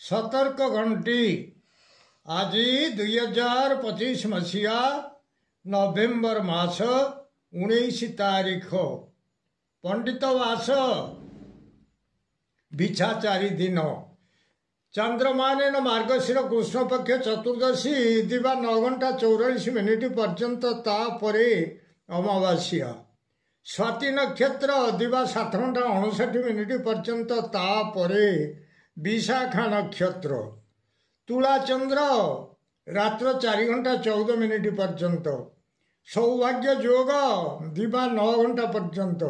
सतर्क घंटी आज 2025 मसीहा नवेम्बर मास 19 तारीख पंडित मास बिछा 4 दिन चंद्रमान मार्गशीर कृष्ण पक्ष चतुर्दशी दिवा 9:44 पर्यंत तापरे अमावास्या स्वाति नक्षत्र दिवा 7:59 पर्यंत तापरे विशाखा नक्षत्र तुला चंद्र रात्र 4:14 पर्यंत सौभाग्य योग दिवा 9 घंटा पर्यंत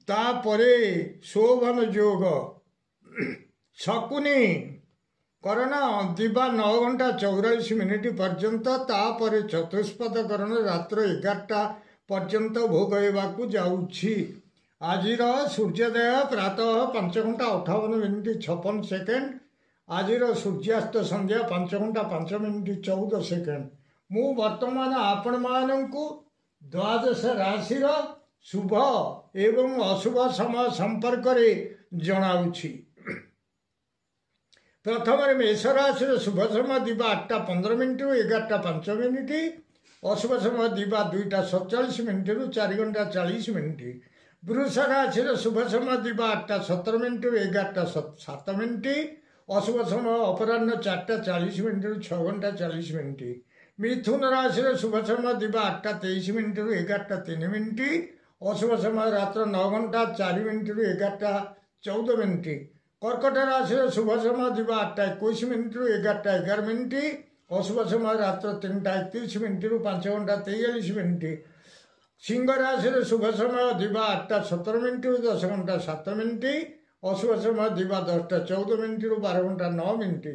तापरे शोभन योग शकुनी करण दिवा 9:44 पर्यंत तापरे चतुष्पद करण रात्र 11टा पर्यंत भोग हेबाकू जाउछि। आजिर सूर्योदय प्रातः 5:58 आजिर सूर्यास्त संध्या 5:05 मु वर्तमान आपण मानंकु द्वादश राशि शुभ एवं अशुभ समय संपर्क रे जणाउछि। प्रथम मेष राशि शुभ समय दिवा 8:15 11:05 अशुभ समय दिवा 2:47 रु 4:40 वृष राशि शुभ समय दिवा 8:17 11:07 अशुभ समय अपराह्न 4:40 रु 6:40 मिथुन राशि शुभ समय दिवा 8:23 रु 11:03 अशुभ समय रात्र 9:04 रु 11:14 कर्कट राशि शुभ समय दिवा 8:21 रु 11:11 अशुभ समय रात्र 3:31 रु 5:43 सिंह राशि शुभ समय दिवा 8:17 रु 10:07 अशुभ समय दिवा 10:14 रु 12:09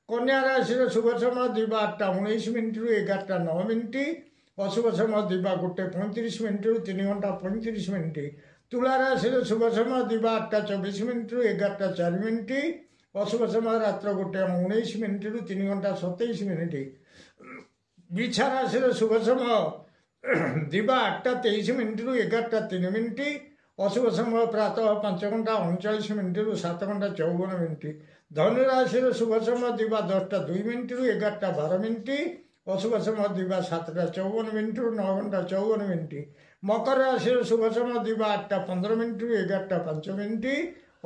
कन्या राशि शुभ समय दिवा 8:19 रु 11:09 अशुभ समय दिवा 1:35 रु 3:35 तुला राशि शुभ समय दिवा 8:24 रु 11:04 अशुभ समय रात्र 1:19 रु 3:27 बिछा राशि शुभ समय दिवा 8:23 रु 11:03 अशुभ समय प्रातः 5:39 रु 7:54 धनु राशि शुभ समय दिवा 10:02 रु 11:12 अशुभ समय दिवा 7:54 रु 9:54 मकर राशि शुभ समय दिवा 8:15 रु 11:05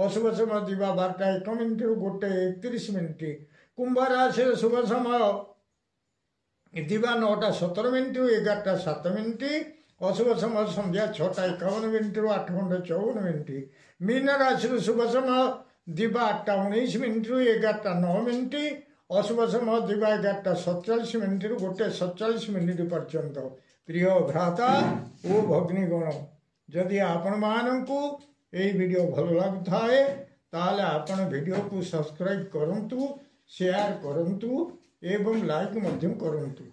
अशुभ समय दिवा 12:01 रु 1:31 कुंभ राशि शुभ समय दिवा 9:17 रु 11:07 अशुभ समय संध्या 6:51 रु 8:54 मीन राशि शुभ समय दिवा 8:19 रु 11:09 अशुभ समय दिवा 11:47 रु 1:47 पर्यंत प्रिय भ्राता ओ भगिनीगण जदि आपण मानंकु एई वीडियो भल लागुथाए ताले आपण वीडियो को सब्सक्राइब करंतु शेयर करंतु एवं लाइक मध्यम करंतु।